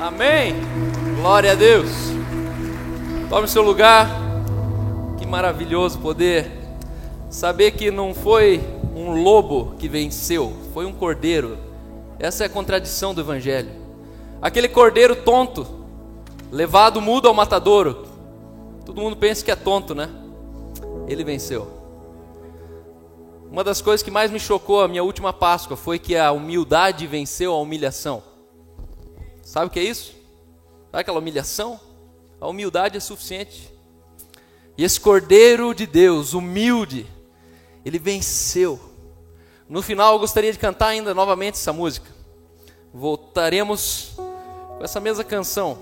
Amém. Glória a Deus. Tome o seu lugar. Que maravilhoso poder saber que não foi um lobo que venceu, foi um cordeiro. Essa é a contradição do evangelho. Aquele cordeiro tonto, levado mudo ao matadouro. Todo mundo pensa que é tonto, né? Ele venceu. Uma das coisas que mais me chocou a minha última Páscoa foi que a humildade venceu a humilhação. Sabe o que é isso? Sabe aquela humilhação? A humildade é suficiente. E esse Cordeiro de Deus, humilde, ele venceu. No final eu gostaria de cantar ainda novamente essa música. Voltaremos com essa mesma canção.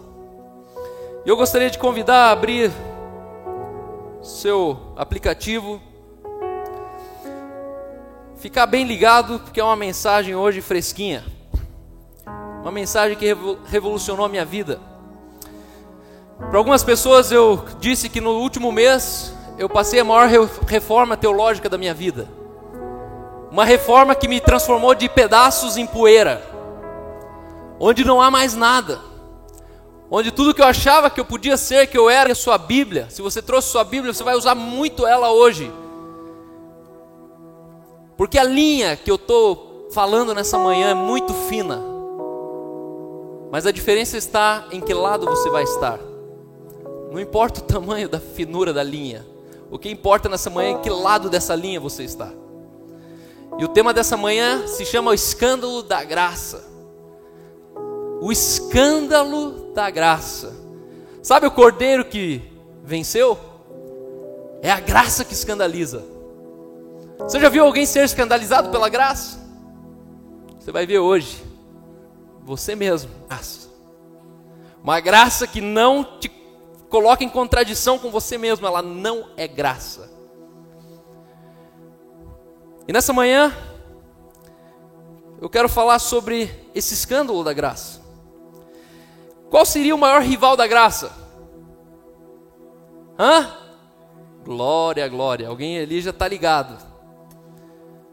E eu gostaria de convidar a abrir seu aplicativo. Ficar bem ligado, porque é uma mensagem hoje fresquinha. Uma mensagem que revolucionou a minha vida. Para algumas pessoas eu disse que no último mês eu passei a maior reforma teológica da minha vida. Uma reforma que me transformou de pedaços em poeira. Onde não há mais nada. Onde tudo que eu achava que eu podia ser, que eu era, a sua Bíblia. Se você trouxe sua Bíblia, você vai usar muito ela hoje. Porque a linha que eu estou falando nessa manhã é muito fina. Mas a diferença está em que lado você vai estar. Não importa o tamanho da finura da linha. O que importa nessa manhã é em que lado dessa linha você está. E o tema dessa manhã se chama o escândalo da graça. O escândalo da graça. Sabe o cordeiro que venceu? É a graça que escandaliza. Você já viu alguém ser escandalizado pela graça? Você vai ver hoje. Você mesmo. Uma graça que não te coloca em contradição com você mesmo. Ela não é graça. E nessa manhã eu quero falar sobre esse escândalo da graça. Qual seria o maior rival da graça? Glória, glória. Alguém ali já está ligado.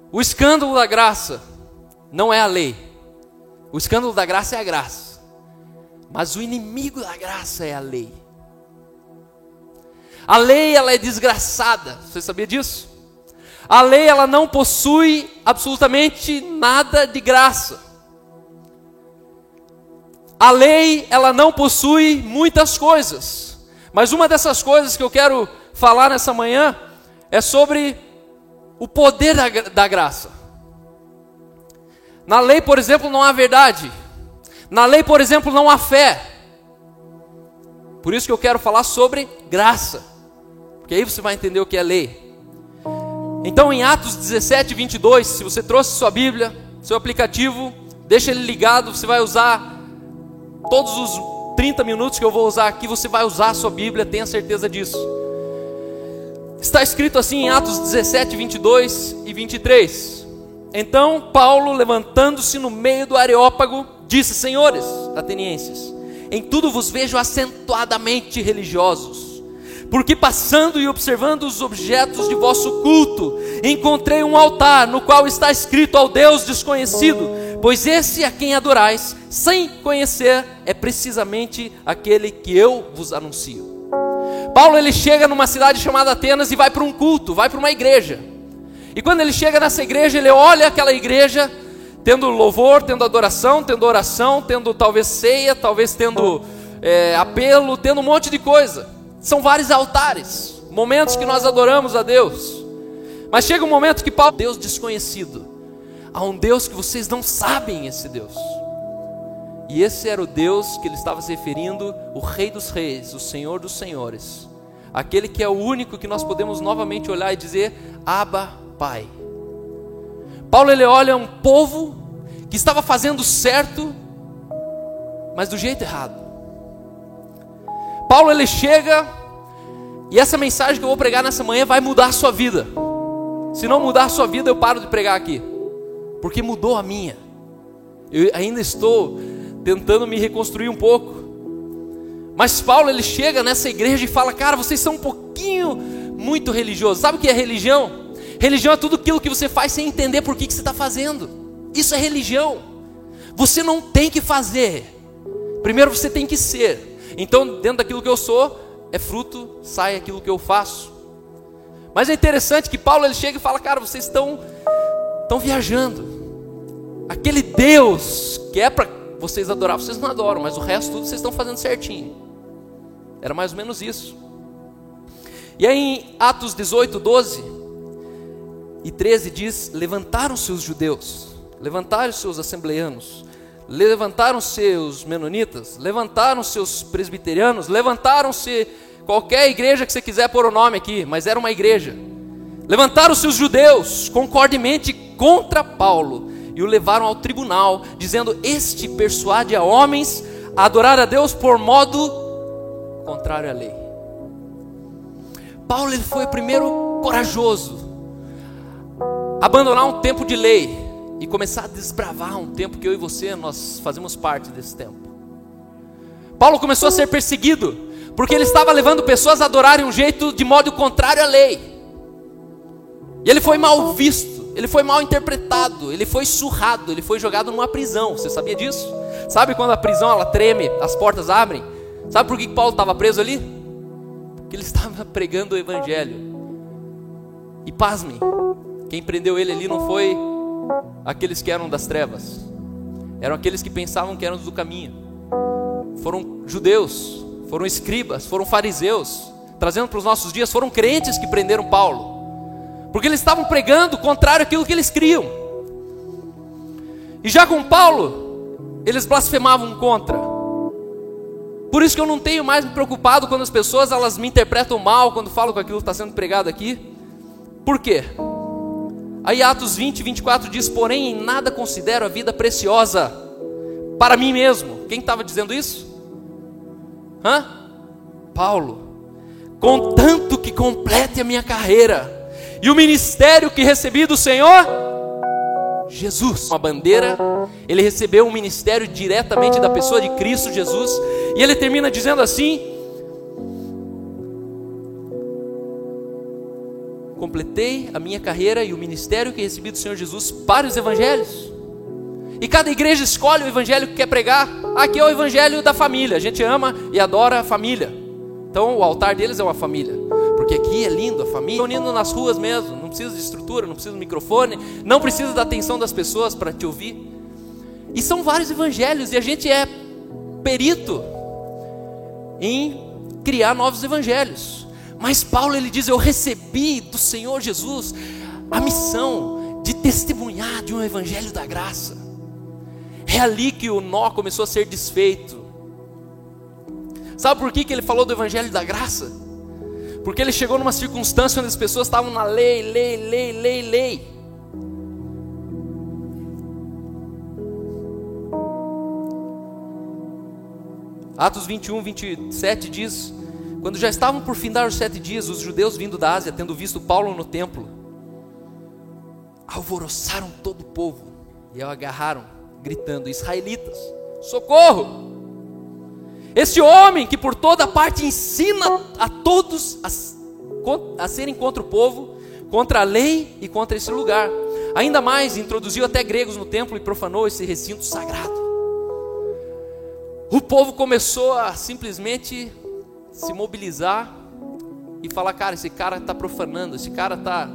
O escândalo da graça não é a lei. O escândalo da graça é a graça. Mas o inimigo da graça é a lei. A lei, ela é desgraçada. Você sabia disso? A lei, ela não possui absolutamente nada de graça. A lei, ela não possui muitas coisas. Mas uma dessas coisas que eu quero falar nessa manhã é sobre o poder da graça. Na lei, por exemplo, não há verdade. Na lei, por exemplo, não há fé. Por isso que eu quero falar sobre graça. Porque aí você vai entender o que é lei. Então em Atos 17, 22, se você trouxe sua Bíblia, seu aplicativo, deixa ele ligado, você vai usar todos os 30 minutos que eu vou usar aqui, você vai usar a sua Bíblia, tenha certeza disso. Está escrito assim em Atos 17, 22 e 23. Então Paulo, levantando-se no meio do Areópago, disse: Senhores atenienses, em tudo vos vejo acentuadamente religiosos, porque passando e observando os objetos de vosso culto, encontrei um altar no qual está escrito ao Deus desconhecido, pois esse a quem adorais, sem conhecer, é precisamente aquele que eu vos anuncio. Paulo, ele chega numa cidade chamada Atenas e vai para um culto, vai para uma igreja. E quando ele chega nessa igreja, ele olha aquela igreja, tendo louvor, tendo adoração, tendo oração, tendo talvez ceia, talvez tendo apelo, tendo um monte de coisa. São vários altares, momentos que nós adoramos a Deus. Mas chega um momento que Paulo, Deus desconhecido, há um Deus que vocês não sabem esse Deus. E esse era o Deus que ele estava se referindo, o Rei dos Reis, o Senhor dos Senhores. Aquele que é o único que nós podemos novamente olhar e dizer: Abba, Pai. Paulo, ele olha um povo que estava fazendo certo, mas do jeito errado. Paulo, ele chega, e essa mensagem que eu vou pregar nessa manhã vai mudar a sua vida. Se não mudar a sua vida, eu paro de pregar aqui, porque mudou a minha. Eu ainda estou tentando me reconstruir um pouco. Mas Paulo, ele chega nessa igreja e fala: cara, vocês são um pouquinho muito religiosos. Sabe o que é religião? Religião é tudo aquilo que você faz sem entender por que você está fazendo. Isso é religião. Você não tem que fazer. Primeiro você tem que ser. Então, dentro daquilo que eu sou, é fruto, sai aquilo que eu faço. Mas é interessante que Paulo ele chega e fala: cara, vocês estão viajando. Aquele Deus que é para vocês adorar, vocês não adoram, mas o resto tudo vocês estão fazendo certinho. Era mais ou menos isso. E aí em Atos 18, 12 e 13 diz: levantaram-se os judeus, levantaram-se os assembleanos, levantaram-se os menonitas, levantaram-se os presbiterianos, levantaram-se qualquer igreja que você quiser pôr o nome aqui, mas era uma igreja. Levantaram-se os judeus concordemente contra Paulo e o levaram ao tribunal, dizendo: este persuade a homens a adorar a Deus por modo contrário à lei. Paulo ele foi o primeiro corajoso a abandonar um tempo de lei e começar a desbravar um tempo que eu e você, nós fazemos parte desse tempo. Paulo começou a ser perseguido porque ele estava levando pessoas a adorarem um jeito de modo contrário à lei. E ele foi mal visto, ele foi mal interpretado, ele foi surrado, ele foi jogado numa prisão. Você sabia disso? Sabe quando a prisão ela treme, as portas abrem? Sabe por que Paulo estava preso ali? Porque ele estava pregando o evangelho. E pasmem, quem prendeu ele ali não foi aqueles que eram das trevas, eram aqueles que pensavam que eram do caminho. Foram judeus, foram escribas, foram fariseus, trazendo para os nossos dias, foram crentes que prenderam Paulo, porque eles estavam pregando contrário àquilo que eles criam. E já com Paulo, eles blasfemavam contra. Por isso que eu não tenho mais me preocupado quando as pessoas elas me interpretam mal, quando falam com aquilo que está sendo pregado aqui. Por quê? Aí Atos 20, 24 diz: porém em nada considero a vida preciosa para mim mesmo. Quem estava dizendo isso? Paulo. Contanto que complete a minha carreira e o ministério que recebi do Senhor Jesus. Uma bandeira, ele recebeu um ministério diretamente da pessoa de Cristo Jesus. E ele termina dizendo assim: completei a minha carreira e o ministério que recebi do Senhor Jesus para os evangelhos. E cada igreja escolhe o evangelho que quer pregar. Aqui é o evangelho da família, a gente ama e adora a família. Então o altar deles é uma família, porque aqui é lindo, a família unindo nas ruas mesmo. Não precisa de estrutura, não precisa de microfone, não precisa da atenção das pessoas para te ouvir. E são vários evangelhos, e a gente é perito em criar novos evangelhos. Mas Paulo ele diz: eu recebi do Senhor Jesus a missão de testemunhar de um evangelho da graça. É ali que o nó começou a ser desfeito. Sabe por que ele falou do evangelho da graça? Porque ele chegou numa circunstância onde as pessoas estavam na lei. Atos 21, 27 diz: quando já estavam por findar os 7 dias, os judeus vindo da Ásia, tendo visto Paulo no templo, alvoroçaram todo o povo e o agarraram, gritando: israelitas, socorro! Este homem que por toda parte ensina a todos a serem contra o povo, contra a lei e contra esse lugar. Ainda mais, introduziu até gregos no templo e profanou esse recinto sagrado. O povo começou a simplesmente se mobilizar e falar: cara, esse cara está profanando, esse cara está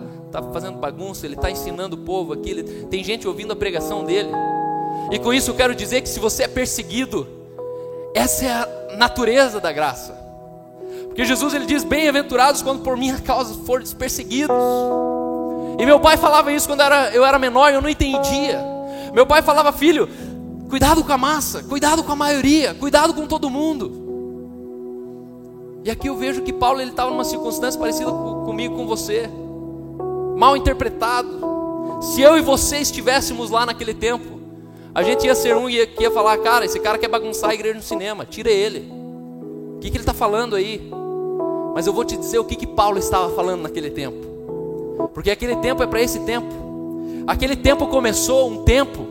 fazendo bagunça, ele está ensinando o povo aqui, tem gente ouvindo a pregação dele. E com isso eu quero dizer que se você é perseguido, essa é a natureza da graça. Porque Jesus ele diz: bem-aventurados quando por minha causa forem perseguidos. E meu pai falava isso quando eu era menor e eu não entendia. Meu pai falava: filho, cuidado com a massa, cuidado com a maioria, cuidado com todo mundo. E aqui eu vejo que Paulo ele estava numa circunstância parecida comigo, com você, mal interpretado. Se eu e você estivéssemos lá naquele tempo, a gente ia ser um que ia falar: cara, esse cara quer bagunçar a igreja no cinema, tira ele. O que ele está falando aí? Mas eu vou te dizer o que Paulo estava falando naquele tempo. Porque aquele tempo é para esse tempo. Aquele tempo começou um tempo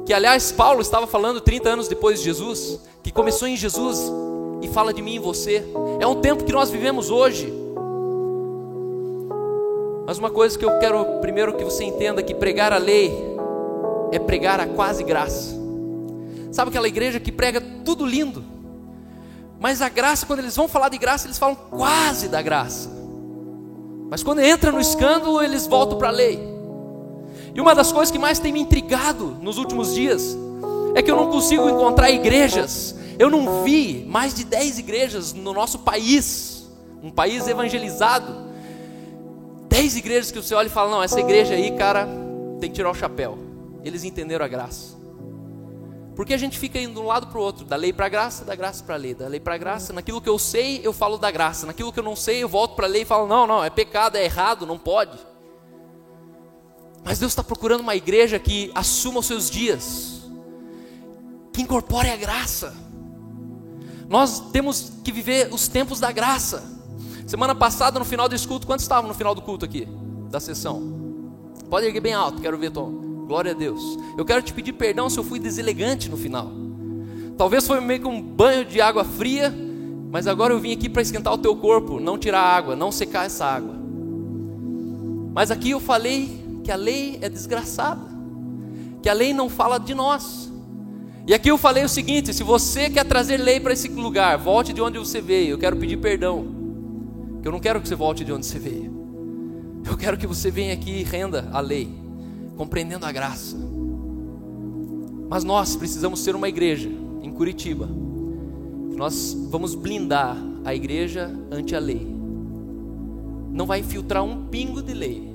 que, aliás, Paulo estava falando 30 anos depois de Jesus, que começou em Jesus e fala de mim e você. É um tempo que nós vivemos hoje. Mas uma coisa que eu quero primeiro que você entenda, que pregar a lei é pregar a quase graça. Sabe aquela igreja que prega tudo lindo? Mas a graça, quando eles vão falar de graça, eles falam quase da graça. Mas quando entra no escândalo, eles voltam para a lei. E uma das coisas que mais tem me intrigado nos últimos dias é que eu não consigo encontrar igrejas. Eu não vi mais de 10 igrejas no nosso país, um país evangelizado. 10 igrejas que você olha e fala, não, essa igreja aí, cara, tem que tirar o chapéu. Eles entenderam a graça. Porque a gente fica indo de um lado para o outro, da lei para a graça, da graça para a lei, da lei para a graça. Naquilo que eu sei, eu falo da graça. Naquilo que eu não sei, eu volto para a lei e falo, não, é pecado, é errado, não pode. Mas Deus está procurando uma igreja que assuma os seus dias, que incorpore a graça. Nós temos que viver os tempos da graça. Semana passada, no final desse culto, quantos estavam no final do culto aqui, da sessão? Pode erguer bem alto, quero ver, Tom. Glória a Deus. Eu quero te pedir perdão se eu fui deselegante no final. Talvez foi meio que um banho de água fria, mas agora eu vim aqui para esquentar o teu corpo, não tirar a água, não secar essa água. Mas aqui eu falei que a lei é desgraçada, que a lei não fala de nós. E aqui eu falei o seguinte: se você quer trazer lei para esse lugar, volte de onde você veio. Eu quero pedir perdão, que eu não quero que você volte de onde você veio. Eu quero que você venha aqui e renda a lei, compreendendo a graça. Mas nós precisamos ser uma igreja em Curitiba. Nós vamos blindar a igreja ante a lei. Não vai infiltrar um pingo de lei.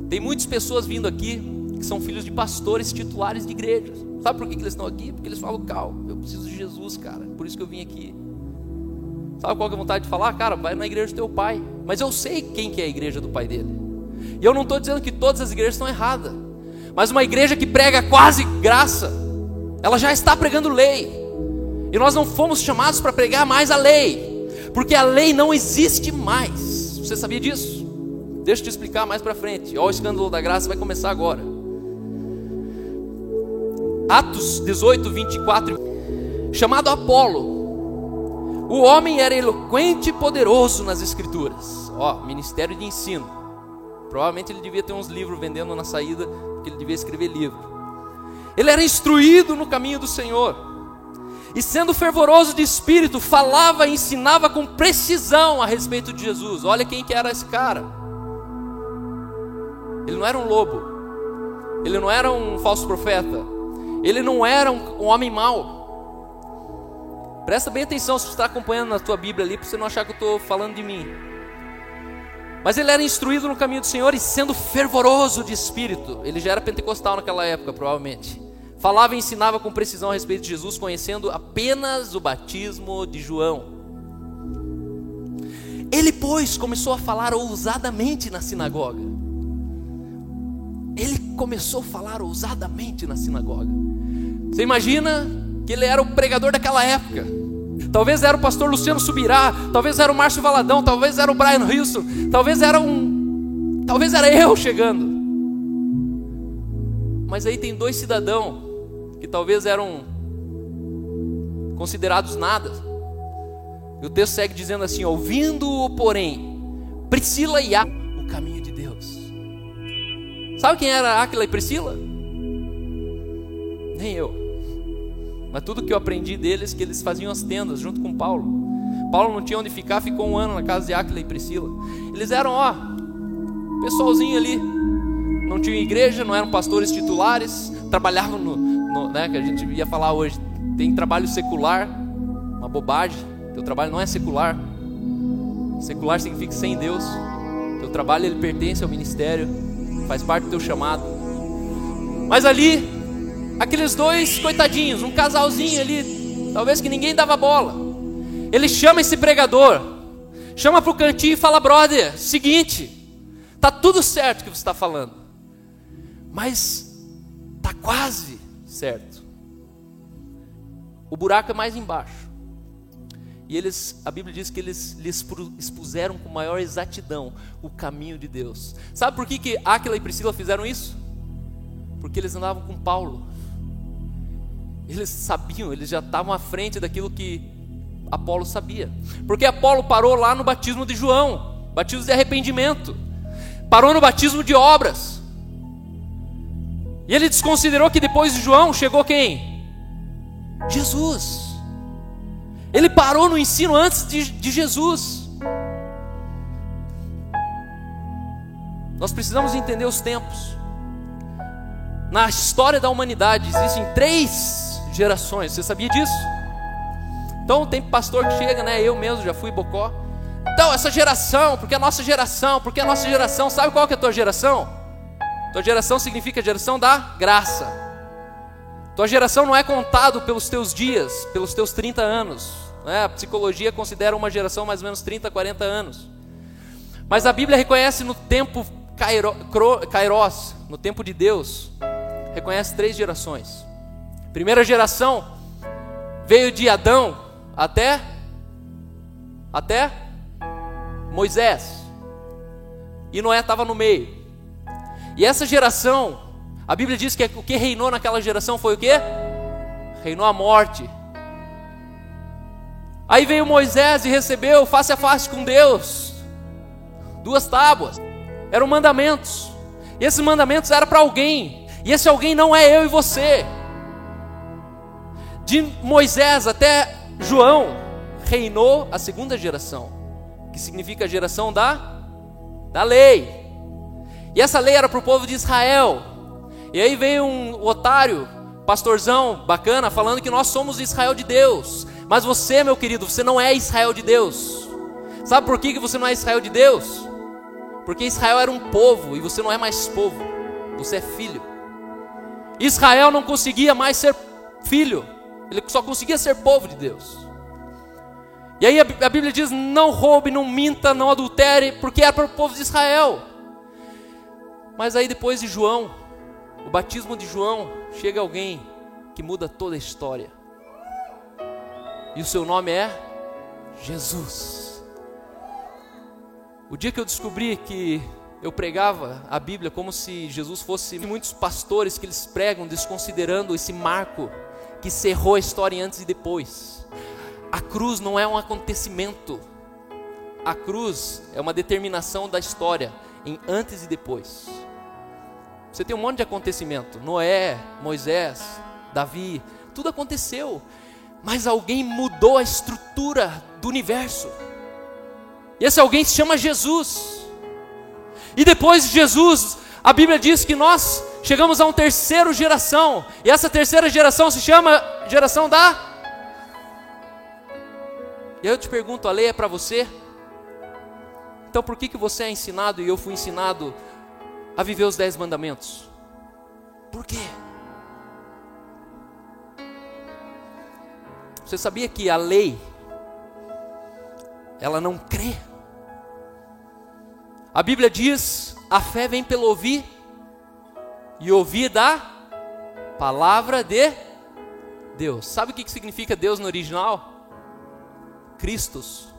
Tem muitas pessoas vindo aqui que são filhos de pastores titulares de igrejas. Sabe por que eles estão aqui? Porque eles falam, eu preciso de Jesus, cara, por isso que eu vim aqui. Sabe qual que é a vontade de falar? Cara, vai na igreja do teu pai. Mas eu sei quem que é a igreja do pai dele. E eu não estou dizendo que todas as igrejas estão erradas, mas uma igreja que prega quase graça, ela já está pregando lei. E nós não fomos chamados para pregar mais a lei, porque a lei não existe mais. Você sabia disso? Deixa eu te explicar mais para frente. Ó, o escândalo da graça vai começar agora. Atos 18, 24. Chamado Apolo, o homem era eloquente e poderoso nas escrituras. Ó, ministério de ensino. Provavelmente ele devia ter uns livros vendendo na saída, porque ele devia escrever livro. Ele era instruído no caminho do Senhor, e sendo fervoroso de espírito, falava e ensinava com precisão a respeito de Jesus. Olha quem que era esse cara. Ele não era um lobo, ele não era um falso profeta, ele não era um homem mau. Presta bem atenção se você está acompanhando na tua Bíblia ali, para você não achar que eu estou falando de mim. Mas ele era instruído no caminho do Senhor e sendo fervoroso de espírito. Ele já era pentecostal naquela época, provavelmente. Falava e ensinava com precisão a respeito de Jesus, conhecendo apenas o batismo de João. Ele, pois, começou a falar ousadamente na sinagoga. Ele começou a falar ousadamente na sinagoga. Você imagina que ele era o pregador daquela época. Talvez era o pastor Luciano Subirá, talvez era o Márcio Valadão, talvez era o Brian Wilson, talvez era eu chegando. Mas aí tem 2 cidadãos que talvez eram considerados nada. E o texto segue dizendo assim: ouvindo-o, porém, Priscila e Áquila, o caminho de Deus. Sabe quem era Áquila e Priscila? Nem eu. Mas tudo que eu aprendi deles, que eles faziam as tendas junto com Paulo. Paulo não tinha onde ficar, ficou 1 ano na casa de Áquila e Priscila. Eles eram, pessoalzinho ali. Não tinham igreja, não eram pastores titulares. Trabalhavam né, que a gente ia falar hoje. Tem trabalho secular, uma bobagem. Teu trabalho não é secular. Secular significa sem Deus. Teu trabalho, ele pertence ao ministério, faz parte do teu chamado. Mas ali, aqueles 2 coitadinhos, um casalzinho ali, talvez que ninguém dava bola. Ele chama esse pregador, chama para o cantinho e fala: brother, seguinte, tá tudo certo o que você está falando, mas tá quase certo. O buraco é mais embaixo. E a Bíblia diz que eles lhes expuseram com maior exatidão o caminho de Deus. Sabe por que Áquila e Priscila fizeram isso? Porque eles andavam com Paulo. Eles sabiam, eles já estavam à frente daquilo que Apolo sabia. Porque Apolo parou lá no batismo de João, batismo de arrependimento. Parou no batismo de obras. E ele desconsiderou que depois de João chegou quem? Jesus. Ele parou no ensino antes de Jesus. Nós precisamos entender os tempos. Na história da humanidade existem 3 gerações. Você sabia disso? Então tem pastor que chega, né? Eu mesmo já fui bocó. Então essa geração, porque a nossa geração, sabe qual que é a tua geração? Tua geração significa a geração da graça. Tua geração não é contado pelos teus dias, pelos teus 30 anos, né? A psicologia considera uma geração mais ou menos 30, 40 anos. Mas a Bíblia reconhece no tempo Kairos, no tempo de Deus, reconhece 3 gerações. Primeira geração veio de Adão até Moisés, e Noé estava no meio. E essa geração, a Bíblia diz que o que reinou naquela geração foi o quê? Reinou a morte. Aí veio Moisés e recebeu face a face com Deus 2 tábuas, eram mandamentos, e esses mandamentos eram para alguém, e esse alguém não é eu e você. De Moisés até João reinou a 2ª geração, que significa a geração da lei. E essa lei era para o povo de Israel. E aí veio um otário, pastorzão bacana, falando que nós somos Israel de Deus. Mas você, meu querido, você não é Israel de Deus. Sabe por que você não é Israel de Deus? Porque Israel era um povo, e você não é mais povo, você é filho. Israel não conseguia mais ser filho, ele só conseguia ser povo de Deus. E aí a Bíblia diz: não roube, não minta, não adultere, porque era para o povo de Israel. Mas aí depois de João, o batismo de João, chega alguém que muda toda a história. E o seu nome é Jesus. O dia que eu descobri que eu pregava a Bíblia como se Jesus fosse muitos pastores que eles pregam desconsiderando esse marco que cerrou a história antes e depois. A cruz não é um acontecimento. A cruz é uma determinação da história em antes e depois. Você tem um monte de acontecimento. Noé, Moisés, Davi, tudo aconteceu. Mas alguém mudou a estrutura do universo. E esse alguém se chama Jesus. E depois de Jesus, a Bíblia diz que nós chegamos a uma 3ª geração. E essa 3ª geração se chama geração da... E aí eu te pergunto, a lei é para você? Então por que você é ensinado e eu fui ensinado a viver os 10 mandamentos? Por quê? Você sabia que a lei, ela não crê? A Bíblia diz: a fé vem pelo ouvir, e ouvir da palavra de Deus. Sabe o que significa Deus no original? Cristos.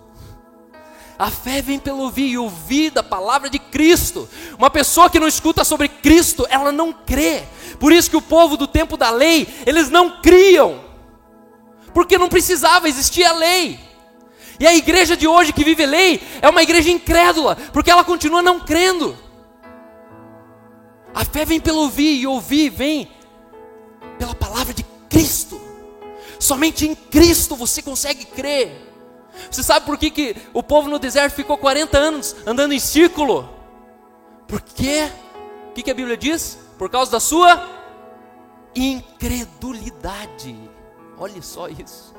A fé vem pelo ouvir, e ouvir da palavra de Cristo. Uma pessoa que não escuta sobre Cristo, ela não crê. Por isso que o povo do tempo da lei, eles não criam, porque não precisava existir a lei. E a igreja de hoje que vive lei é uma igreja incrédula, porque ela continua não crendo. A fé vem pelo ouvir, e ouvir vem pela palavra de Cristo. Somente em Cristo você consegue crer. Você sabe por que o povo no deserto ficou 40 anos andando em círculo? Por quê? O que a Bíblia diz? Por causa da sua incredulidade. Olha só isso.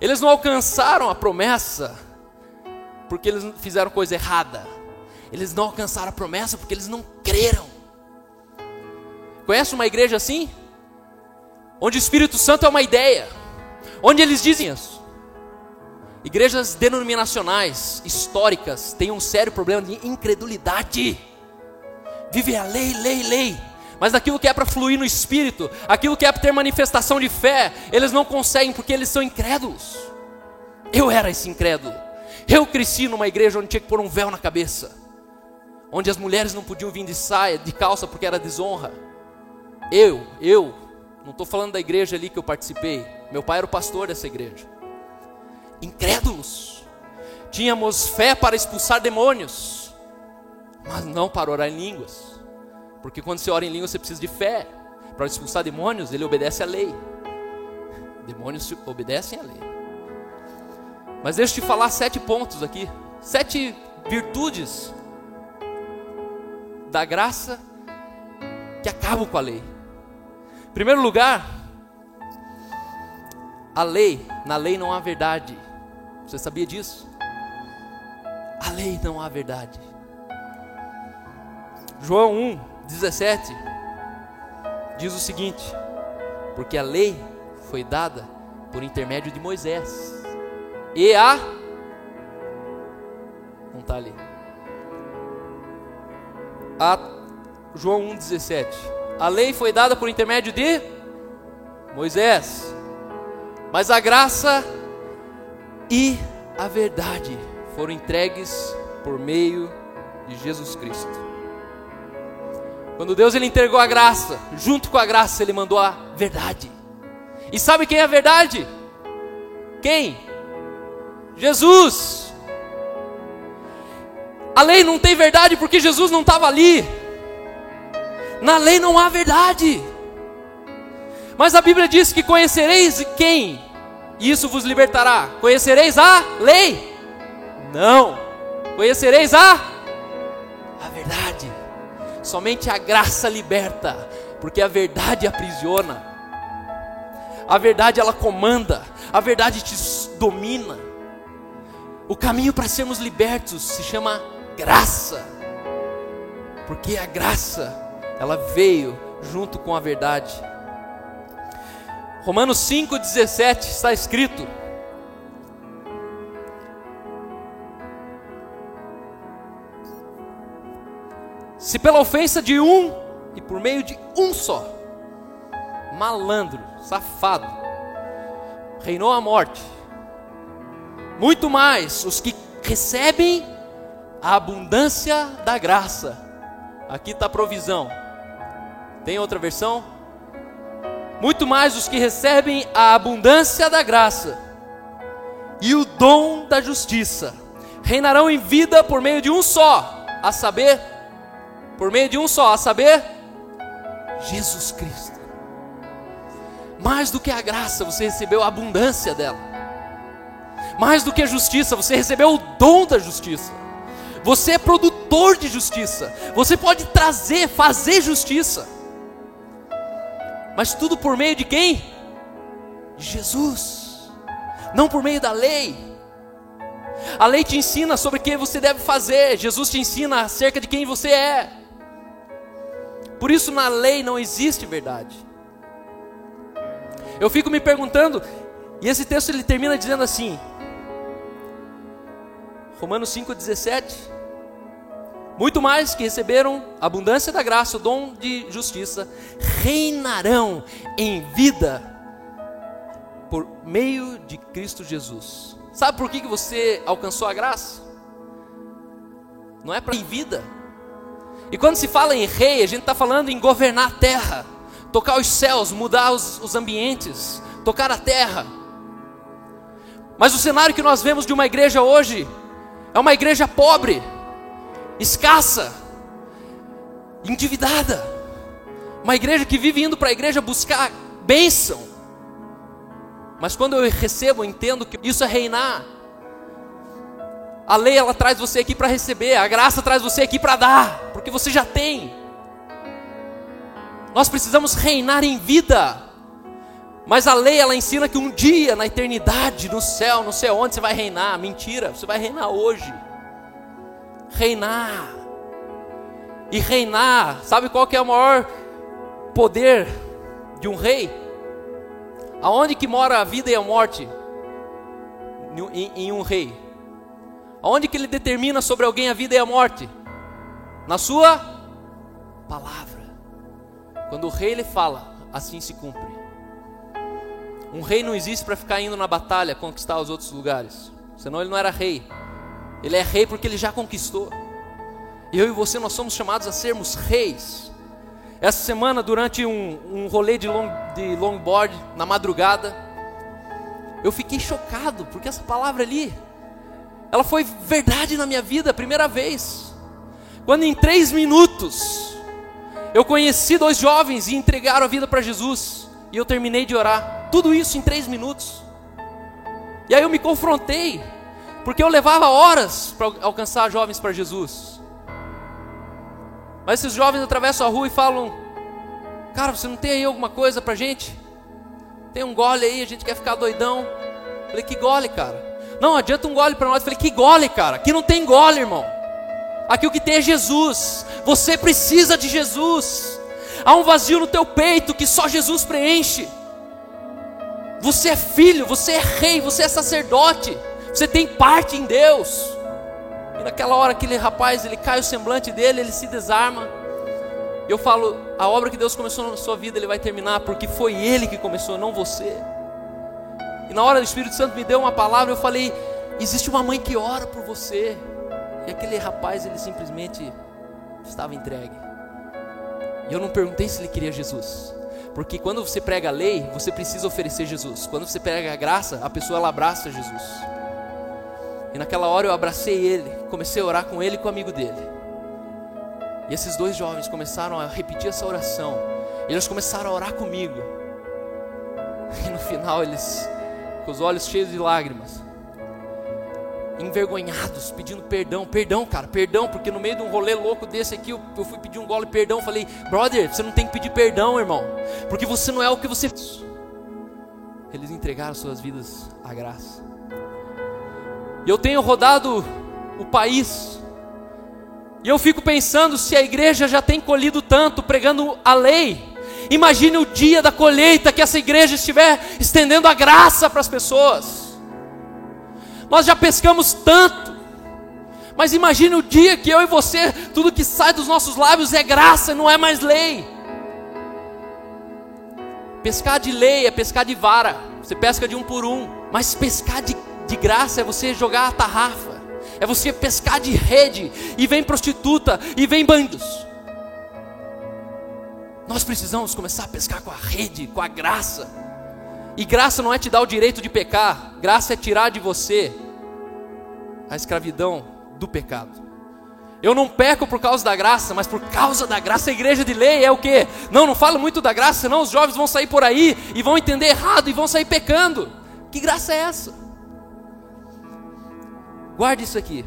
Eles não alcançaram a promessa porque eles fizeram coisa errada. Eles não alcançaram a promessa porque eles não creram. Conhece uma igreja assim? Onde o Espírito Santo é uma ideia, onde eles dizem isso. Igrejas denominacionais, históricas, têm um sério problema de incredulidade. Vive a lei. Mas aquilo que é para fluir no Espírito, aquilo que é para ter manifestação de fé, eles não conseguem porque eles são incrédulos. Eu era esse incrédulo. Eu cresci numa igreja onde tinha que pôr um véu na cabeça, onde as mulheres não podiam vir de saia, de calça, porque era desonra. Eu não estou falando da igreja ali que eu participei. Meu pai era o pastor dessa igreja. Incrédulos. Tínhamos fé para expulsar demônios, mas não para orar em línguas. Porque quando você ora em línguas você precisa de fé. Para expulsar demônios, ele obedece à lei. Demônios obedecem à lei. Mas deixa eu te falar 7 pontos aqui. 7 virtudes da graça que acabam com a lei. Em primeiro lugar, na lei não há verdade. Você sabia disso? A lei não há verdade. João 1:17 diz o seguinte: porque a lei foi dada por intermédio de Moisés. E não está ali. João 1:17. A lei foi dada por intermédio de Moisés, mas a graça e a verdade foram entregues por meio de Jesus Cristo. Quando Deus ele entregou a graça, junto com a graça ele mandou a verdade. E sabe quem é a verdade? Quem? Jesus. A lei não tem verdade porque Jesus não estava ali. Na lei não há verdade. Mas a Bíblia diz que conhecereis quem? E isso vos libertará. Conhecereis a lei? Não. Conhecereis a verdade. Somente a graça liberta, porque a verdade aprisiona. A verdade ela comanda, a verdade te domina. O caminho para sermos libertos se chama graça, porque a graça ela veio junto com a verdade. Romanos 5:17 está escrito: se pela ofensa de um e por meio de um só, malandro, safado, reinou a morte, muito mais os que recebem a abundância da graça. Aqui está a provisão. Tem outra versão? Muito mais os que recebem a abundância da graça e o dom da justiça reinarão em vida por meio de um só, a saber, Jesus Cristo. Mais do que a graça, você recebeu a abundância dela. Mais do que a justiça, você recebeu o dom da justiça. Você é produtor de justiça. Você pode fazer justiça. Mas tudo por meio de quem? De Jesus. Não por meio da lei. A lei te ensina sobre o que você deve fazer. Jesus te ensina acerca de quem você é. Por isso na lei não existe verdade. Eu fico me perguntando, e esse texto ele termina dizendo assim, Romanos 5:17, muito mais que receberam a abundância da graça, o dom de justiça, reinarão em vida por meio de Cristo Jesus. Sabe por que você alcançou a graça? Não é para em vida. E quando se fala em rei, a gente está falando em governar a terra, tocar os céus, mudar os ambientes, tocar a terra. Mas o cenário que nós vemos de uma igreja hoje é uma igreja pobre, escassa, endividada. Uma igreja que vive indo para a igreja buscar bênção. Mas quando eu recebo, eu entendo que isso é reinar. A lei ela traz você aqui para receber, a graça traz você aqui para dar, porque você já tem. Nós precisamos reinar em vida. Mas a lei ela ensina que um dia na eternidade, no céu, não sei onde você vai reinar. Mentira, você vai reinar hoje. Reinar. E reinar, sabe qual que é o maior poder de um rei? Aonde que mora a vida e a morte em um rei? Aonde que ele determina sobre alguém a vida e a morte? Na sua palavra. Quando o rei ele fala, assim se cumpre. Um rei não existe para ficar indo na batalha conquistar os outros lugares, senão ele não era rei. Ele é rei porque ele já conquistou. E eu e você nós somos chamados a sermos reis. Essa semana durante um rolê de longboard na madrugada, eu fiquei chocado porque essa palavra ali, ela foi verdade na minha vida a primeira vez. Quando em 3 minutos eu conheci 2 jovens e entregaram a vida para Jesus, e eu terminei de orar. Tudo isso em 3 minutos. E aí eu me confrontei, porque eu levava horas para alcançar jovens para Jesus. Mas esses jovens atravessam a rua e falam: cara, você não tem aí alguma coisa pra gente? Tem um gole aí, a gente quer ficar doidão. Falei: que gole, cara? Não, adianta um gole para nós. Falei: que gole, cara? Aqui não tem gole, irmão. Aqui o que tem é Jesus. Você precisa de Jesus. Há um vazio no teu peito que só Jesus preenche. Você é filho, você é rei, você é sacerdote. Você tem parte em Deus. E naquela hora aquele rapaz, ele cai o semblante dele, ele se desarma. Eu falo: a obra que Deus começou na sua vida, Ele vai terminar, porque foi Ele que começou, não você. E na hora o Espírito Santo me deu uma palavra, eu falei: existe uma mãe que ora por você. E aquele rapaz, ele simplesmente estava entregue. E eu não perguntei se ele queria Jesus, porque quando você prega a lei, você precisa oferecer Jesus. Quando você prega a graça, a pessoa ela abraça Jesus. E naquela hora eu abracei ele, comecei a orar com ele e com o amigo dele. E esses 2 jovens começaram a repetir essa oração. Eles começaram a orar comigo. E no final eles, com os olhos cheios de lágrimas, envergonhados, pedindo perdão. Perdão, cara, perdão, porque no meio de um rolê louco desse aqui, eu fui pedir um gole de perdão. Falei: brother, você não tem que pedir perdão, irmão, porque você não é o que você... Eles entregaram suas vidas à graça. E eu tenho rodado o país, e eu fico pensando, se a igreja já tem colhido tanto pregando a lei, imagine o dia da colheita que essa igreja estiver estendendo a graça para as pessoas. Nós já pescamos tanto, mas imagine o dia que eu e você, tudo que sai dos nossos lábios é graça, não é mais lei. Pescar de lei é pescar de vara, você pesca de 1 por 1, mas pescar de graça é você jogar a tarrafa, é você pescar de rede, e vem prostituta, e vem bandidos. Nós precisamos começar a pescar com a rede, com a graça. E graça não é te dar o direito de pecar, graça é tirar de você a escravidão do pecado. Eu não peco por causa da graça, mas por causa da graça. A igreja de lei é o quê? Não fala muito da graça, senão os jovens vão sair por aí e vão entender errado e vão sair pecando. Que graça é essa? Guarde isso aqui.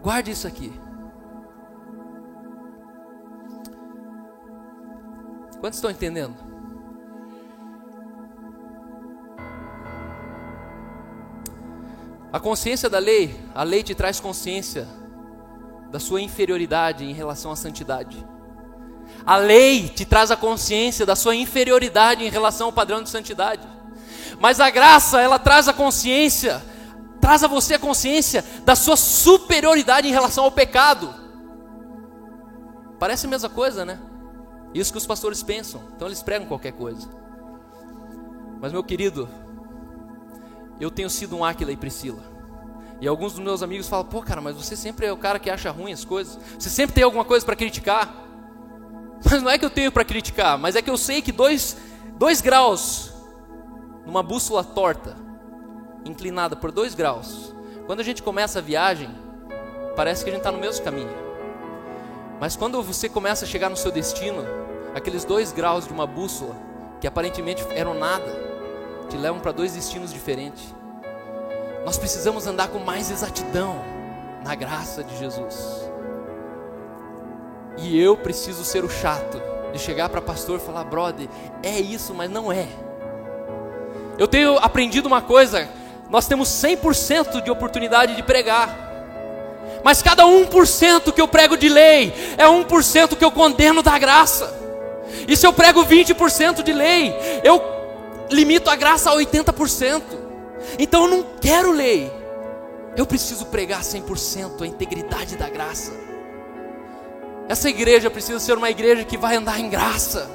Guarde isso aqui. Quantos estão entendendo? A consciência da lei, a lei te traz consciência da sua inferioridade em relação à santidade. A lei te traz a consciência da sua inferioridade em relação ao padrão de santidade. Mas a graça, ela traz a consciência, traz a você a consciência da sua superioridade em relação ao pecado. Parece a mesma coisa, né? Isso que os pastores pensam, então eles pregam qualquer coisa. Mas meu querido, eu tenho sido um Áquila e Priscila. E alguns dos meus amigos falam: pô, cara, mas você sempre é o cara que acha ruim as coisas. Você sempre tem alguma coisa para criticar. Mas não é que eu tenho para criticar, mas é que eu sei que 2 graus numa bússola torta, inclinada por 2 graus, quando a gente começa a viagem, parece que a gente está no mesmo caminho. Mas quando você começa a chegar no seu destino, aqueles 2 graus de uma bússola, que aparentemente eram nada, te levam para 2 destinos diferentes. Nós precisamos andar com mais exatidão na graça de Jesus. E eu preciso ser o chato de chegar para pastor e falar: brother, é isso, mas não é. Eu tenho aprendido uma coisa: nós temos 100% de oportunidade de pregar, mas cada 1% que eu prego de lei é 1% que eu condeno da graça. E se eu prego 20% de lei, eu limito a graça a 80%. Então eu não quero lei, eu preciso pregar 100% a integridade da graça. Essa igreja precisa ser uma igreja que vai andar em graça,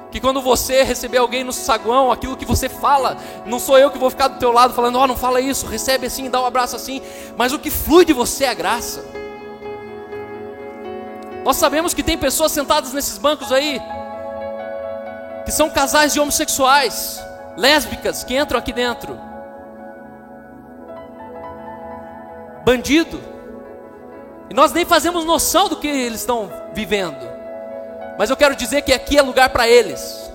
que quando você receber alguém no saguão, aquilo que você fala, não sou eu que vou ficar do teu lado falando: ó, não fala isso, recebe assim, dá um abraço assim, mas o que flui de você é a graça. Nós sabemos que tem pessoas sentadas nesses bancos aí, que são casais de homossexuais, lésbicas, que entram aqui dentro, bandido, e nós nem fazemos noção do que eles estão vivendo. Mas eu quero dizer que aqui é lugar para eles.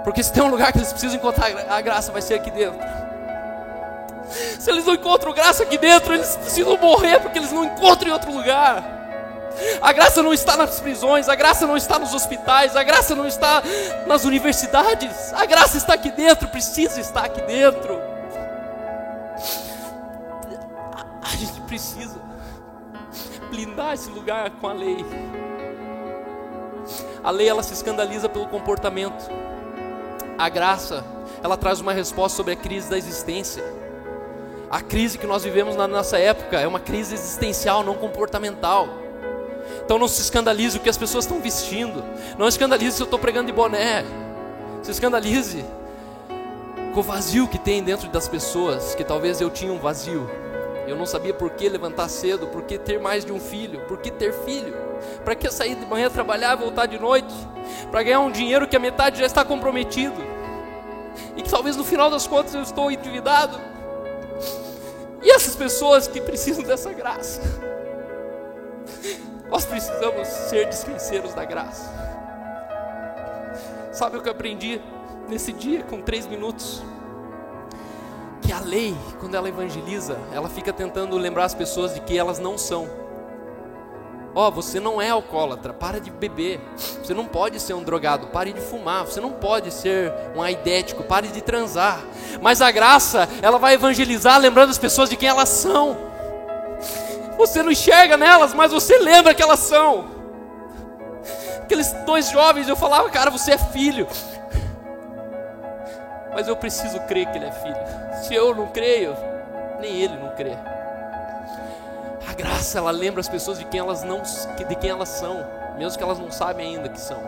Porque se tem um lugar que eles precisam encontrar a graça, vai ser aqui dentro. Se eles não encontram graça aqui dentro, eles precisam morrer, porque eles não encontram em outro lugar. A graça não está nas prisões, a graça não está nos hospitais, a graça não está nas universidades, a graça está aqui dentro, precisa estar aqui dentro. A gente precisa blindar esse lugar com a lei. A lei, ela se escandaliza pelo comportamento. A graça, ela traz uma resposta sobre a crise da existência. A crise que nós vivemos na nossa época é uma crise existencial, não comportamental. Então não se escandalize o que as pessoas estão vestindo. Não escandalize se eu estou pregando de boné. Se escandalize com o vazio que tem dentro das pessoas. Que talvez eu tinha um vazio. Eu não sabia por que levantar cedo, por que ter mais de um filho, por que ter filho. Para que sair de manhã, trabalhar e voltar de noite? Para ganhar um dinheiro que a metade já está comprometido. E que talvez no final das contas eu estou endividado. E essas pessoas que precisam dessa graça, nós precisamos ser dispenseiros da graça. Sabe o que eu aprendi nesse dia com 3 minutos? Que a lei, quando ela evangeliza, ela fica tentando lembrar as pessoas de que elas não são. Você não é alcoólatra, para de beber. Você não pode ser um drogado, pare de fumar. Você não pode ser um aidético, pare de transar. Mas a graça, ela vai evangelizar lembrando as pessoas de quem elas são. Você não enxerga nelas, mas você lembra que elas são. Aqueles 2 jovens, eu falava, cara, você é filho. Mas eu preciso crer que ele é filho. Se eu não creio, nem ele não crê. A graça, ela lembra as pessoas de quem elas são, mesmo que elas não sabem ainda que são.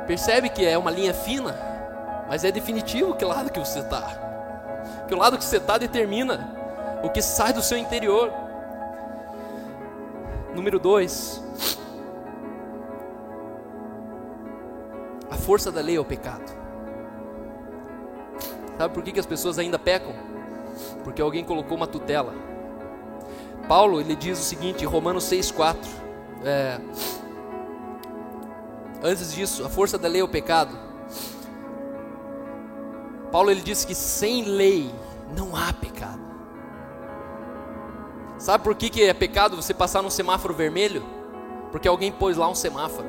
Percebe que é uma linha fina, mas é definitivo que lado que você está. Que o lado que você está determina o que sai do seu interior. Número 2. A força da lei é o pecado. Sabe por que as pessoas ainda pecam? Porque alguém colocou uma tutela. Paulo, ele diz o seguinte, em Romanos 6,4. Antes disso, a força da lei é o pecado. Paulo, ele diz que sem lei não há pecado. Sabe por que é pecado você passar num semáforo vermelho? Porque alguém pôs lá um semáforo.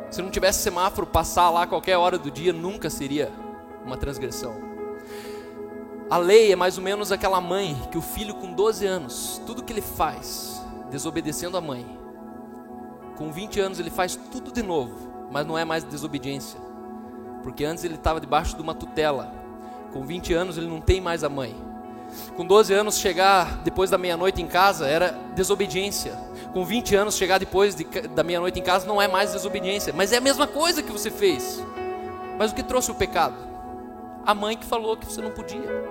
Se não tivesse semáforo, passar lá a qualquer hora do dia nunca seria uma transgressão. A lei é mais ou menos aquela mãe que o filho com 12 anos, tudo que ele faz, desobedecendo a mãe, com 20 anos ele faz tudo de novo, mas não é mais desobediência, porque antes ele estava debaixo de uma tutela. Com 20 anos ele não tem mais a mãe. Com 12 anos chegar depois da meia-noite em casa era desobediência. Com 20 anos chegar depois da meia-noite em casa não é mais desobediência, mas é a mesma coisa que você fez. Mas o que trouxe o pecado? A mãe que falou que você não podia.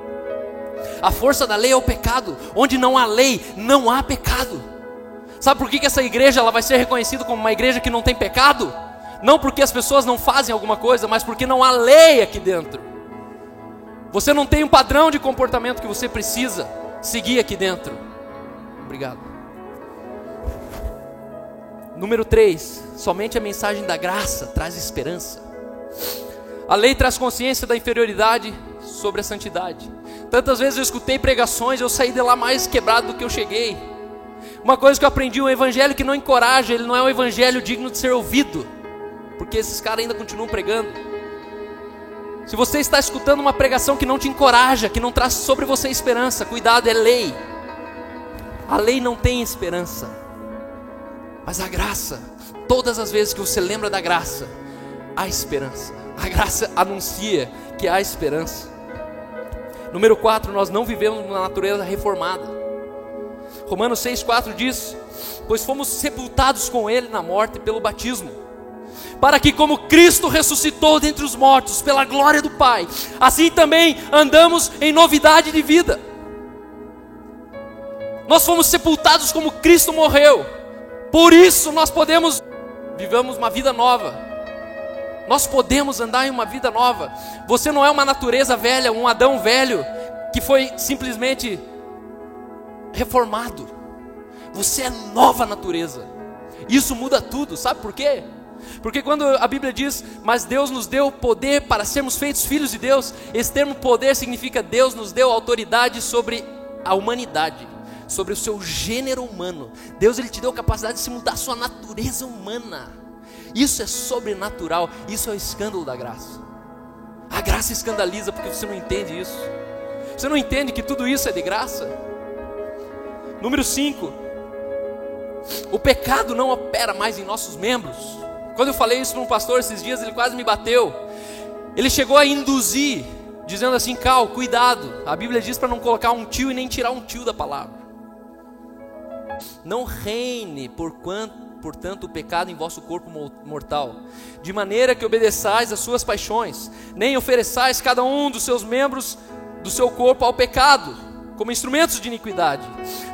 A força da lei é o pecado. Onde não há lei, não há pecado. Sabe por que essa igreja ela vai ser reconhecida como uma igreja que não tem pecado? Não porque as pessoas não fazem alguma coisa, mas porque não há lei aqui dentro. Você não tem um padrão de comportamento que você precisa seguir aqui dentro. Obrigado. Número 3. Somente a mensagem da graça traz esperança. A lei traz consciência da inferioridade sobre a santidade. Tantas vezes eu escutei pregações, eu saí de lá mais quebrado do que eu cheguei. Uma coisa que eu aprendi, um evangelho que não encoraja, ele não é um evangelho digno de ser ouvido, porque esses caras ainda continuam pregando. Se você está escutando uma pregação que não te encoraja, que não traz sobre você esperança, cuidado, é lei. A lei não tem esperança, mas a graça, todas as vezes que você lembra da graça, há esperança. A graça anuncia que há esperança. Número 4, nós não vivemos na natureza reformada. Romanos 6,4 diz: pois fomos sepultados com Ele na morte pelo batismo, para que como Cristo ressuscitou dentre os mortos pela glória do Pai, assim também andamos em novidade de vida. Nós fomos sepultados como Cristo morreu, por isso nós vivamos uma vida nova. Nós podemos andar em uma vida nova. Você não é uma natureza velha, um Adão velho que foi simplesmente reformado. Você é nova natureza. Isso muda tudo, sabe por quê? Porque quando a Bíblia diz, mas Deus nos deu poder para sermos feitos filhos de Deus, esse termo poder significa Deus nos deu autoridade sobre a humanidade, sobre o seu gênero humano. Deus, Ele te deu a capacidade de se mudar a sua natureza humana. Isso é sobrenatural, isso é o escândalo da graça. A graça escandaliza porque você não entende isso. Você não entende que tudo isso é de graça? Número 5, o pecado não opera mais em nossos membros. Quando eu falei isso para um pastor esses dias, ele quase me bateu. Ele chegou a induzir, dizendo assim, Cal, cuidado. A Bíblia diz para não colocar um tio e nem tirar um tio da palavra. Não reine, portanto, o pecado em vosso corpo mortal, de maneira que obedeçais às suas paixões, nem ofereçais cada um dos seus membros do seu corpo ao pecado, como instrumentos de iniquidade,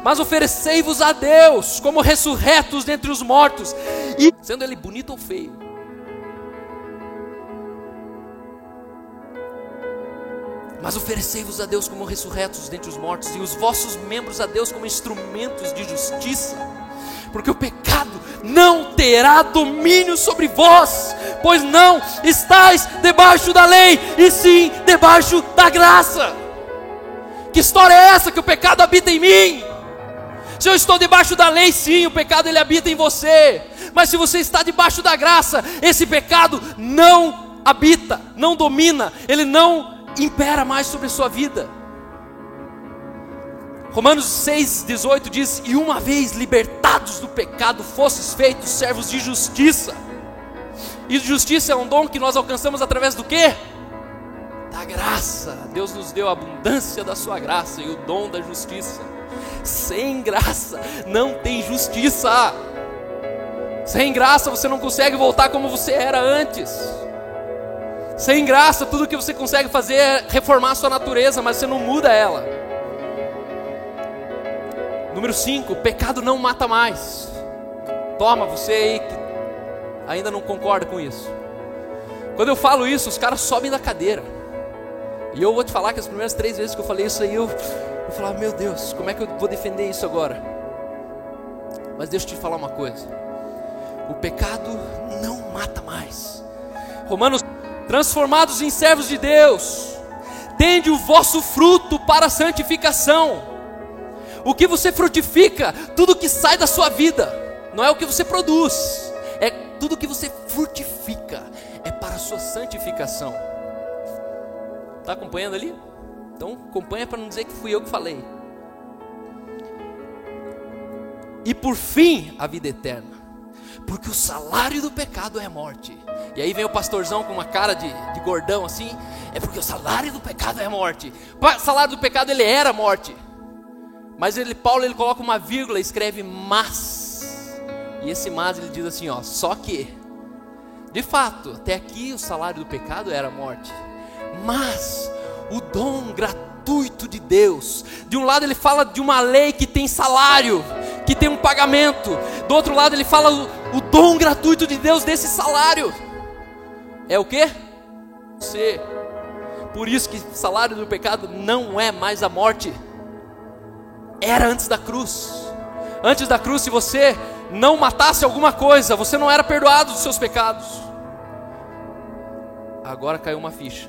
mas oferecei-vos a Deus como ressurretos dentre os mortos, e sendo ele bonito ou feio. Mas oferecei-vos a Deus como ressurretos dentre os mortos, e os vossos membros a Deus como instrumentos de justiça, porque o pecado não terá domínio sobre vós, pois não estáis debaixo da lei, e sim debaixo da graça. Que história é essa que o pecado habita em mim? Se eu estou debaixo da lei, sim, o pecado ele habita em você. Mas se você está debaixo da graça, esse pecado não habita, não domina, ele não impera mais sobre a sua vida. Romanos 6,18 diz, e uma vez libertados do pecado, fostes feitos servos de justiça. E justiça é um dom que nós alcançamos através do quê? Da graça. Deus nos deu a abundância da sua graça e o dom da justiça. Sem graça não tem justiça. Sem graça você não consegue voltar como você era antes. Sem graça tudo que você consegue fazer é reformar a sua natureza, mas você não muda ela. Número 5, o pecado não mata mais. Toma, você aí que ainda não concorda com isso. Quando eu falo isso, os caras sobem da cadeira. E eu vou te falar que as primeiras 3 vezes que eu falei isso aí, eu falava, meu Deus, como é que eu vou defender isso agora? Mas deixa eu te falar uma coisa. O pecado não mata mais. Romanos, transformados em servos de Deus, tende o vosso fruto para a santificação. O que você frutifica, tudo que sai da sua vida, não é o que você produz, é tudo que você frutifica, é para a sua santificação. Está acompanhando ali? Então acompanha para não dizer que fui eu que falei. E por fim, a vida eterna, porque o salário do pecado é a morte. E aí vem o pastorzão com uma cara de gordão assim, é porque o salário do pecado é a morte. O salário do pecado ele era a morte. Mas Paulo ele coloca uma vírgula e escreve mas. E esse mas ele diz assim, ó, só que, de fato, até aqui o salário do pecado era a morte. Mas o dom gratuito de Deus, de um lado ele fala de uma lei que tem salário, que tem um pagamento. Do outro lado ele fala o dom gratuito de Deus desse salário. É o quê? Você. Por isso que o salário do pecado não é mais a morte. Era antes da cruz. Antes da cruz, se você não matasse alguma coisa, você não era perdoado dos seus pecados. Agora caiu uma ficha.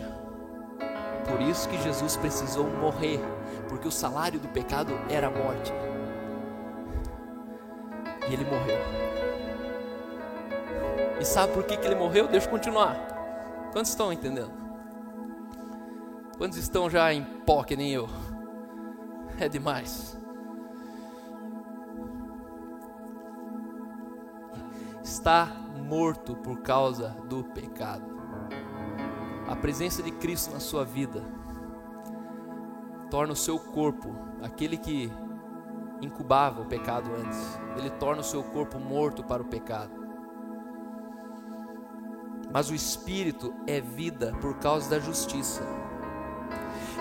Por isso que Jesus precisou morrer, porque o salário do pecado era a morte. E ele morreu. E sabe por que ele morreu? Deixa eu continuar. Quantos estão entendendo? Quantos estão já em pó que nem eu? É demais. Está morto por causa do pecado. A presença de Cristo na sua vida torna o seu corpo, aquele que incubava o pecado antes, ele torna o seu corpo morto para o pecado. Mas o Espírito é vida por causa da justiça.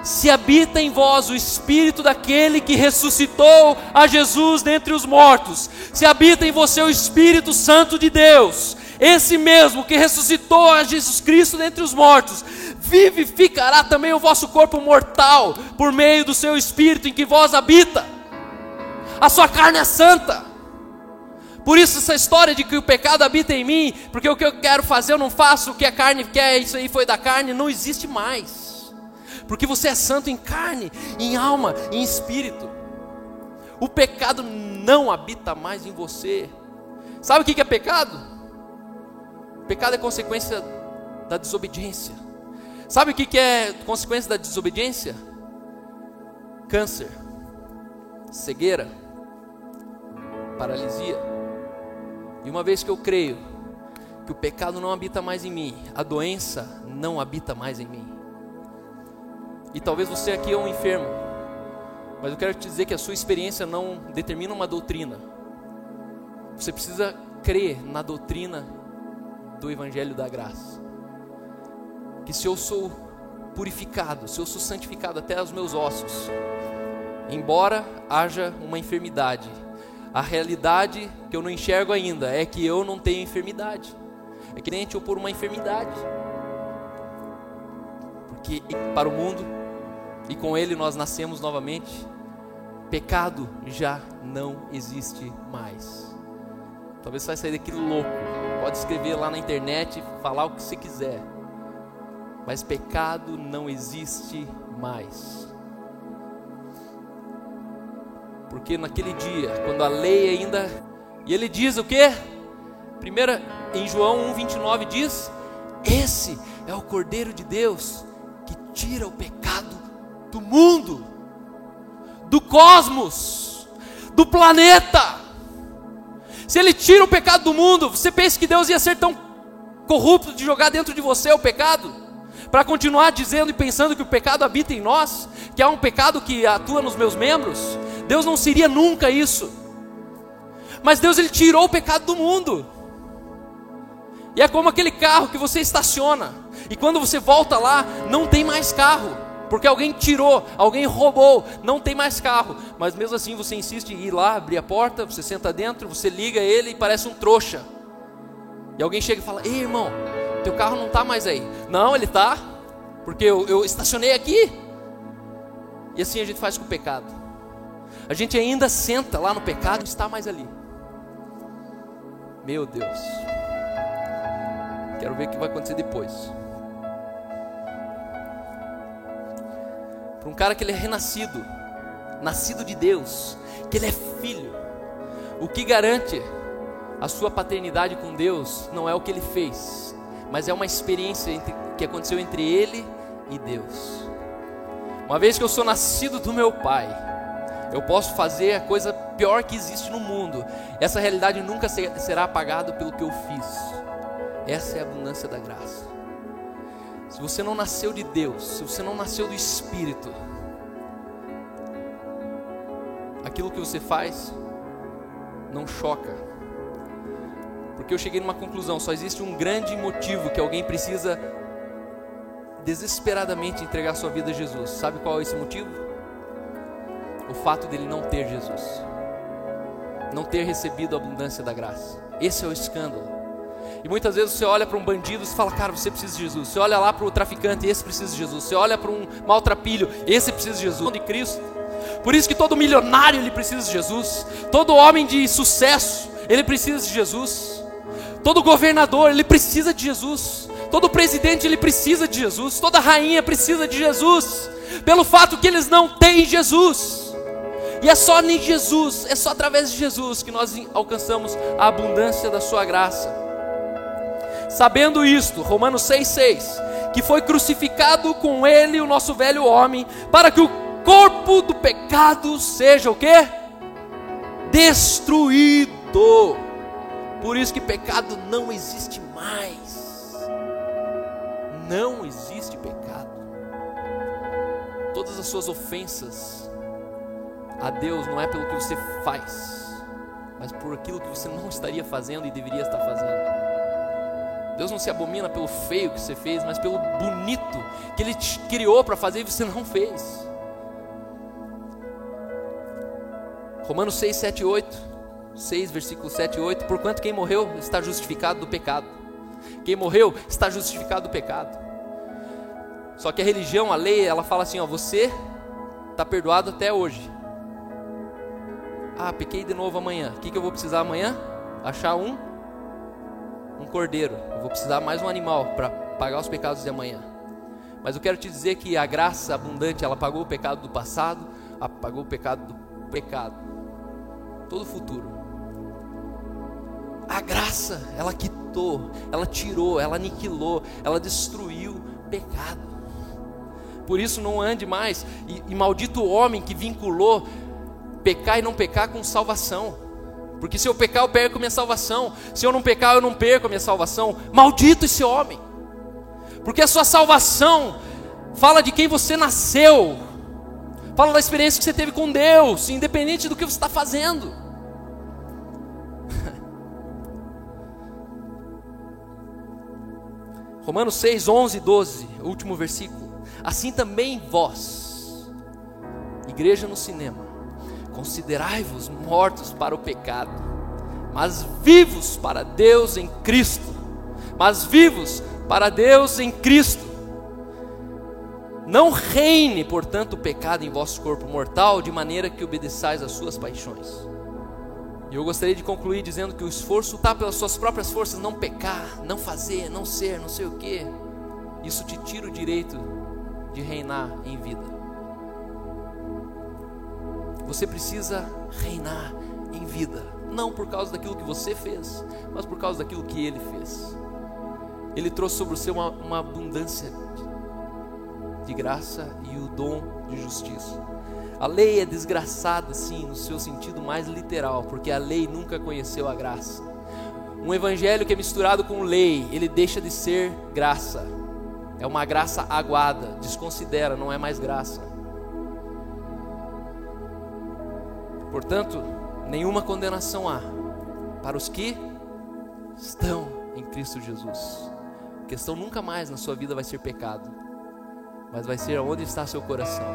Se habita em vós o Espírito daquele que ressuscitou a Jesus dentre os mortos, se habita em você o Espírito Santo de Deus, esse mesmo que ressuscitou a Jesus Cristo dentre os mortos, vivificará também o vosso corpo mortal, por meio do seu Espírito em que vós habita. A sua carne é santa, Por isso essa história de que o pecado habita em mim, porque o que eu quero fazer eu não faço, o que a carne quer, isso aí foi da carne, não existe mais. Porque você é santo em carne, em alma, em espírito. O pecado não habita mais em você. Sabe o que é pecado? Pecado é consequência da desobediência. Sabe o que é consequência da desobediência? Câncer, cegueira, paralisia. E uma vez que eu creio que o pecado não habita mais em mim, a doença não habita mais em mim. E talvez você aqui é um enfermo, mas eu quero te dizer que a sua experiência não determina uma doutrina. Você precisa crer na doutrina do Evangelho da Graça. Que se eu sou purificado, se eu sou santificado até os meus ossos, embora haja uma enfermidade, a realidade que eu não enxergo ainda é que eu não tenho enfermidade. É que nem a gente opor uma enfermidade. Porque para o mundo, e com ele nós nascemos novamente, pecado já não existe mais. Talvez você vai sair daqui louco. Pode escrever lá na internet, falar o que você quiser. Mas pecado não existe mais. Porque naquele dia, quando a lei ainda... E ele diz o quê? Primeiro, em João 1,29 diz: esse é o Cordeiro de Deus que tira o pecado do mundo, do cosmos, do planeta. Se ele tira o pecado do mundo, você pensa que Deus ia ser tão corrupto de jogar dentro de você o pecado? Para continuar dizendo e pensando que o pecado habita em nós, que há um pecado que atua nos meus membros? Deus não seria nunca isso. Mas Deus, ele tirou o pecado do mundo. E é como aquele carro que você estaciona, e quando você volta lá, não tem mais carro, porque alguém tirou, alguém roubou, não tem mais carro. Mas mesmo assim você insiste em ir lá, abrir a porta, você senta dentro, você liga ele e parece um trouxa. E alguém chega e fala: ei, irmão, teu carro não está mais aí. Não, ele está, porque eu estacionei aqui. E assim a gente faz com o pecado. A gente ainda senta lá no pecado e está mais ali. Meu Deus. Quero ver o que vai acontecer depois. Para um cara que ele é renascido, nascido de Deus, que ele é filho, o que garante a sua paternidade com Deus não é o que ele fez, mas é uma experiência que aconteceu entre ele e Deus. Uma vez que eu sou nascido do meu pai, eu posso fazer a coisa pior que existe no mundo. Essa realidade nunca será apagada pelo que eu fiz. Essa é a abundância da graça. Se você não nasceu de Deus, se você não nasceu do Espírito, aquilo que você faz não choca. Porque eu cheguei numa conclusão: só existe um grande motivo que alguém precisa desesperadamente entregar sua vida a Jesus. Sabe qual é esse motivo? O fato dele não ter Jesus, não ter recebido a abundância da graça. Esse é o escândalo. E muitas vezes você olha para um bandido e fala: cara, você precisa de Jesus. Você olha lá para o traficante, esse precisa de Jesus. Você olha para um maltrapilho, esse precisa de Jesus, de Cristo. Por isso que todo milionário, ele precisa de Jesus. Todo homem de sucesso, ele precisa de Jesus. Todo governador, ele precisa de Jesus. Todo presidente, ele precisa de Jesus. Toda rainha precisa de Jesus, pelo fato que eles não têm Jesus. E é só em Jesus, é só através de Jesus que nós alcançamos a abundância da sua graça. Sabendo isto, Romanos 6,6, que foi crucificado com ele o nosso velho homem, para que o corpo do pecado seja o quê? Destruído. Por isso que pecado não existe mais. Não existe pecado. Todas as suas ofensas a Deus não é pelo que você faz, mas por aquilo que você não estaria fazendo e deveria estar fazendo. Deus não se abomina pelo feio que você fez, mas pelo bonito que Ele te criou para fazer e você não fez. Romanos 6, 7 e 8, 6 versículo 7 e 8, porquanto quem morreu está justificado do pecado. Quem morreu está justificado do pecado. Só que a religião, a lei, ela fala assim: ó, você está perdoado até hoje. Ah, pequei de novo amanhã. O que eu vou precisar amanhã? achar um cordeiro. Eu vou precisar mais um animal para pagar os pecados de amanhã. Mas eu quero te dizer que a graça abundante, ela pagou o pecado do passado, apagou o pecado do pecado, todo o futuro. A graça, ela quitou, ela tirou, ela aniquilou, ela destruiu o pecado. Por isso não ande mais, e maldito o homem que vinculou pecar e não pecar com salvação. Porque se eu pecar, eu perco minha salvação. Se eu não pecar, eu não perco a minha salvação. Maldito esse homem. Porque a sua salvação fala de quem você nasceu, fala da experiência que você teve com Deus, independente do que você está fazendo. Romanos 6, 11 e 12, o último versículo. Assim também vós, igreja no cinema, considerai-vos mortos para o pecado, mas vivos para Deus em Cristo. Mas vivos para Deus em Cristo. Não reine, portanto, o pecado em vosso corpo mortal, de maneira que obedeçais às suas paixões. E eu gostaria de concluir dizendo que o esforço está pelas suas próprias forças, não pecar, não fazer, não ser, não sei o que. Isso te tira o direito de reinar em vida. Você precisa reinar em vida, não por causa daquilo que você fez, mas por causa daquilo que Ele fez. Ele trouxe sobre você uma abundância de graça e o dom de justiça. A lei é desgraçada, sim, no seu sentido mais literal, porque a lei nunca conheceu a graça. Um evangelho que é misturado com lei, ele deixa de ser graça. É uma graça aguada, desconsidera, não é mais graça. Portanto, nenhuma condenação há para os que estão em Cristo Jesus. A questão nunca mais na sua vida vai ser pecado, mas vai ser onde está seu coração.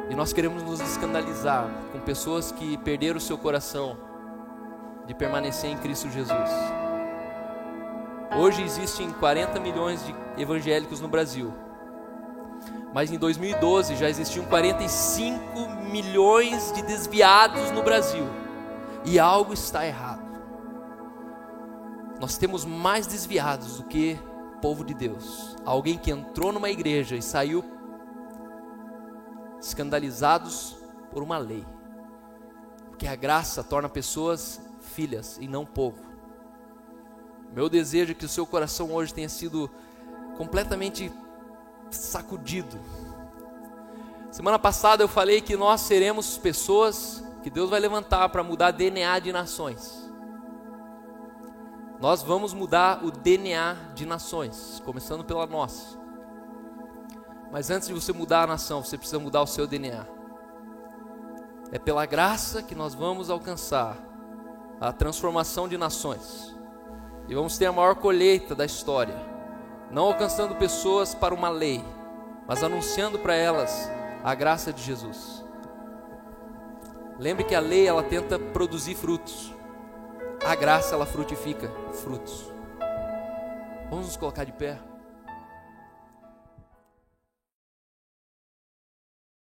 E nós queremos nos escandalizar com pessoas que perderam o seu coração de permanecer em Cristo Jesus. Hoje existem 40 milhões de evangélicos no Brasil, mas em 2012 já existiam 45 milhões de desviados no Brasil, e algo está errado. Nós temos mais desviados do que povo de Deus. Alguém que entrou numa igreja e saiu escandalizados por uma lei, porque a graça torna pessoas filhas e não povo. Meu desejo é que o seu coração hoje tenha sido completamente sacudido. Semana passada eu falei que nós seremos pessoas que Deus vai levantar para mudar DNA de nações. Nós vamos mudar o DNA de nações, começando pela nossa. Mas antes de você mudar a nação, você precisa mudar o seu DNA. É pela graça que nós vamos alcançar a transformação de nações. E vamos ter a maior colheita da história. Não alcançando pessoas para uma lei, mas anunciando para elas a graça de Jesus. Lembre que a lei, ela tenta produzir frutos. A graça, ela frutifica frutos. Vamos nos colocar de pé.